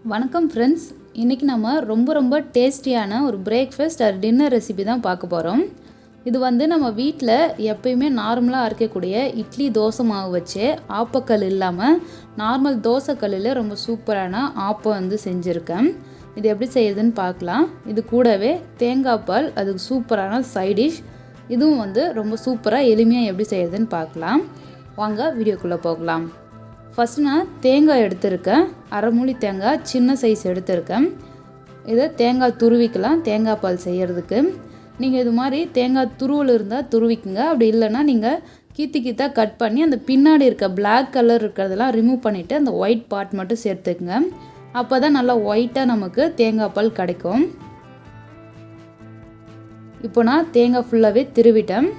வணக்கம் ஃப்ரெண்ட்ஸ், இன்றைக்கி நம்ம ரொம்ப டேஸ்டியான ஒரு பிரேக்ஃபாஸ்ட் ஆர் டின்னர் ரெசிபி தான் பார்க்க போகிறோம். இது நம்ம வீட்டில் எப்பயுமே நார்மலாக அரைக்கக்கூடிய இட்லி தோசை மாவு வச்சு ஆப்பக்கல் இல்லாமல் நார்மல் தோசைக்கல்லில் ரொம்ப சூப்பரான ஆப்பம் செஞ்சுருக்கேன். இது எப்படி செய்யுதுன்னு பார்க்கலாம். இது கூடவே தேங்காய் பால் அதுக்கு சூப்பரான சைடிஷ். இதுவும் ரொம்ப சூப்பராக எளிமையாக எப்படி செய்யுதுன்னு பார்க்கலாம். வாங்க வீடியோக்குள்ளே போகலாம். ஃபஸ்ட்டு நான் தேங்காய் எடுத்திருக்கேன். அரை மூடி தேங்காய் சின்ன சைஸ் எடுத்திருக்கேன். இதை தேங்காய் துருவிக்கலாம் தேங்காய் பால் செய்கிறதுக்கு. நீங்கள் இது மாதிரி தேங்காய் துருவல் இருந்தால் துருவிக்குங்க. அப்படி இல்லைன்னா நீங்கள் கீத்தாக கட் பண்ணி அந்த பின்னாடி இருக்க பிளாக் கலர் இருக்கிறதெல்லாம் ரிமூவ் பண்ணிவிட்டு அந்த ஒயிட் பார்ட் மட்டும் சேர்த்துக்குங்க. அப்போ தான் நல்லா ஒயிட்டாக நமக்கு தேங்காய் பால் கிடைக்கும். இப்போ நான் தேங்காய் ஃபுல்லாகவே திருவிட்டேன்.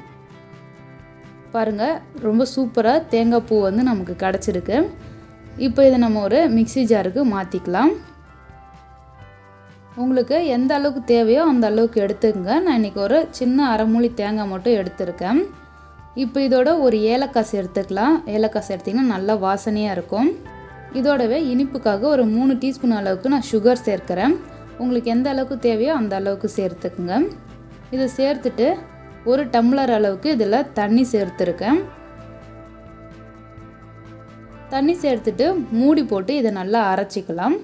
பாருங்கள், ரொம்ப சூப்பராக தேங்காய் பூ நமக்கு கிடச்சிருக்கு. இப்போ இதை நம்ம ஒரு மிக்ஸி ஜாருக்கு மாற்றிக்கலாம். உங்களுக்கு எந்த அளவுக்கு தேவையோ அந்த அளவுக்கு எடுத்துக்கங்க. நான் இன்றைக்கி ஒரு சின்ன அரை மூடி தேங்காய் மட்டும் எடுத்துருக்கேன். இப்போ இதோட ஒரு ஏலக்காய் சேர்த்துக்கலாம். ஏலக்காய் சேர்த்திங்கன்னா நல்லா வாசனையாக இருக்கும். இதோடவே இனிப்புக்காக ஒரு 3 டீஸ்பூன் அளவுக்கு நான் சுகர் சேர்க்குறேன். உங்களுக்கு எந்த அளவுக்கு தேவையோ அந்த அளவுக்கு சேர்த்துக்குங்க. இதை சேர்த்துட்டு ஒரு டம்ளர் அளவுக்கு இதில் தண்ணி சேர்த்துருக்கேன். தண்ணி சேர்த்துட்டு மூடி போட்டு இதை நல்லா அரைச்சிக்கலாம்.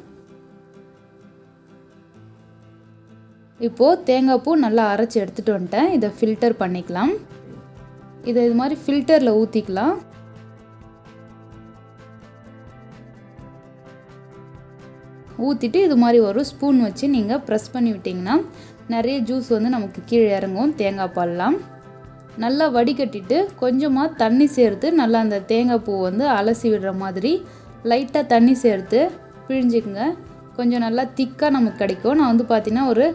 இப்போது தேங்காய் பூ நல்லா அரைச்சி எடுத்துகிட்டு வந்துட்டேன். இதை ஃபில்டர் பண்ணிக்கலாம். இதை இது மாதிரி ஃபில்டரில் ஊற்றிக்கலாம். ஊற்றிட்டு இது மாதிரி ஒரு ஸ்பூன் வச்சு நீங்கள் ப்ரெஸ் பண்ணி விட்டிங்கன்னா நிறைய ஜூஸ் நமக்கு கீழே இறங்கும். தேங்காய் பால்லாம் நல்லா வடிகட்டிட்டு கொஞ்சமாக தண்ணி சேர்த்து நல்லா அந்த தேங்காய் பூ அலசி விடுற மாதிரி லைட்டாக தண்ணி சேர்த்து பிழிஞ்சிக்குங்க. கொஞ்சம் நல்லா திக்காக நமக்கு கிடைக்கும். நான் பார்த்தீங்கன்னா ஒரு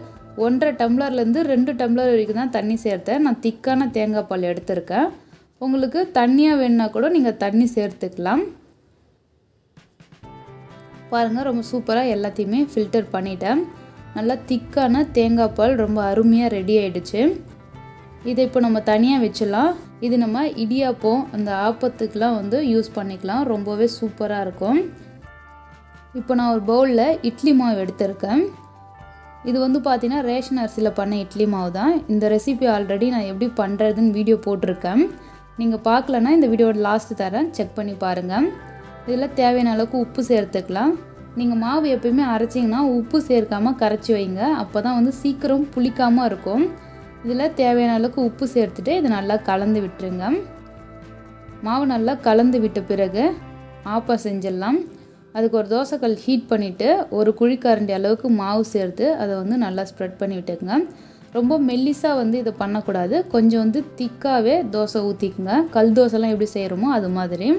1.5 டம்ளர்லேருந்து 2 டம்ளர் வரைக்கும் தான் தண்ணி சேர்த்தேன். நான் திக்கான தேங்காய் பால் எடுத்திருக்கேன். உங்களுக்கு தண்ணியாக வேணுன்னா கூட நீங்கள் தண்ணி சேர்த்துக்கலாம். பாருங்கள், ரொம்ப சூப்பராக எல்லாத்தையுமே ஃபில்டர் பண்ணிட்டேன். நல்லா திக்கான தேங்காய் பால் ரொம்ப அருமையாக ரெடி ஆகிடுச்சு. இதை இப்போ நம்ம தனியாக வச்சிடலாம். இது நம்ம இடியாப்பம் அந்த ஆப்பத்துக்கெலாம் யூஸ் பண்ணிக்கலாம். ரொம்பவே சூப்பராக இருக்கும். இப்போ நான் ஒரு பவுலில் இட்லி மாவு எடுத்திருக்கேன். இது பார்த்தீங்கன்னா ரேஷன் அரிசியில் பண்ண இட்லி மாவு தான். இந்த ரெசிபி ஆல்ரெடி நான் எப்படி பண்ணுறதுன்னு வீடியோ போட்டிருக்கேன். நீங்கள் பார்க்கலன்னா இந்த வீடியோட லாஸ்ட்டு தரேன், செக் பண்ணி பாருங்கள். இதில் தேவையான அளவுக்கு உப்பு சேர்த்துக்கலாம். நீங்கள் மாவு எப்பயுமே அரைச்சிங்கன்னா உப்பு சேர்க்காமல் கரைச்சி வைங்க. அப்போ தான் சீக்கிரம் புளிக்காமல் இருக்கும். இதில் தேவையான அளவுக்கு உப்பு சேர்த்துட்டு இதை நல்லா கலந்து விட்டுருங்க. மாவு நல்லா கலந்து விட்ட பிறகு ஆப்பம் செஞ்சிடலாம். அதுக்கு ஒரு தோசைக்கல் ஹீட் பண்ணிவிட்டு ஒரு குழிக்கரண்டி அளவுக்கு மாவு சேர்த்து அதை நல்லா ஸ்ப்ரெட் பண்ணி விட்டுக்குங்க. ரொம்ப மெல்லிஸாக இதை பண்ணக்கூடாது. கொஞ்சம் திக்காகவே தோசை ஊற்றிக்குங்க. கல் தோசைலாம் எப்படி செய்கிறோமோ அது மாதிரி.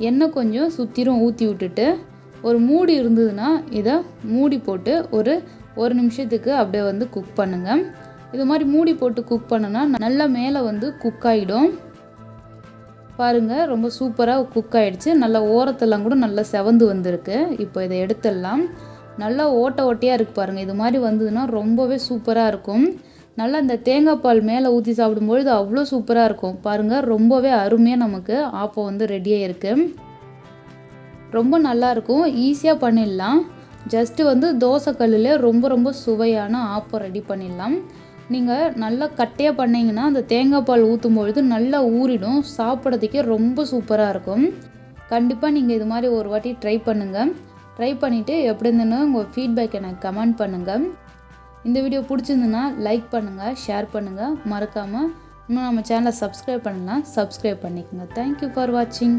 எண்ணெய் கொஞ்சம் சுற்றிரும் ஊற்றி விட்டுட்டு ஒரு மூடி இருந்ததுன்னா இதை மூடி போட்டு ஒரு நிமிஷத்துக்கு அப்படியே குக் பண்ணுங்கள். இது மாதிரி மூடி போட்டு குக் பண்ணுனா நல்லா மேலே குக் ஆகிடும். பாருங்கள், ரொம்ப சூப்பராக குக் ஆகிடுச்சு. நல்லா ஓரத்தெல்லாம் கூட நல்லா செவந்து வந்திருக்கு. இப்போ இதை எடுத்துடலாம். நல்லா ஓட்டையாக இருக்குது பாருங்கள். இது மாதிரி வந்ததுன்னா ரொம்பவே சூப்பராக இருக்கும். நல்லா இந்த தேங்காய் பால் மேலே ஊற்றி சாப்பிடும்பொழுது அவ்வளோ சூப்பராக இருக்கும். பாருங்கள், ரொம்பவே அருமையாக நமக்கு ஆப்பம் ரெடியாக இருக்குது. ரொம்ப நல்லாயிருக்கும். ஈஸியாக பண்ணிடலாம். ஜஸ்ட்டு தோசைக்கல்லில் ரொம்ப சுவையான ஆப்பம் ரெடி பண்ணிடலாம். நீங்கள் நல்லா கட்டையாக பண்ணிங்கன்னா அந்த தேங்காய் பால் ஊற்றும் பொழுது நல்லா ஊறிடும். சாப்பிட்றதுக்கே ரொம்ப சூப்பராக இருக்கும். கண்டிப்பாக நீங்கள் இது மாதிரி ஒரு வாட்டி ட்ரை பண்ணுங்கள். ட்ரை பண்ணிவிட்டு எப்படி இருந்துன்னு உங்கள் ஃபீட்பேக் எனக்கு கமெண்ட் பண்ணுங்கள். இந்த வீடியோ பிடிச்சிருந்துன்னா லைக் பண்ணுங்கள், ஷேர் பண்ணுங்கள். மறக்காமல் இன்னும் நம்ம சேனலை சப்ஸ்கிரைப் பண்ணலாம், சப்ஸ்கிரைப் பண்ணிக்கோங்க. தேங்க்யூ ஃபார் வாட்சிங்.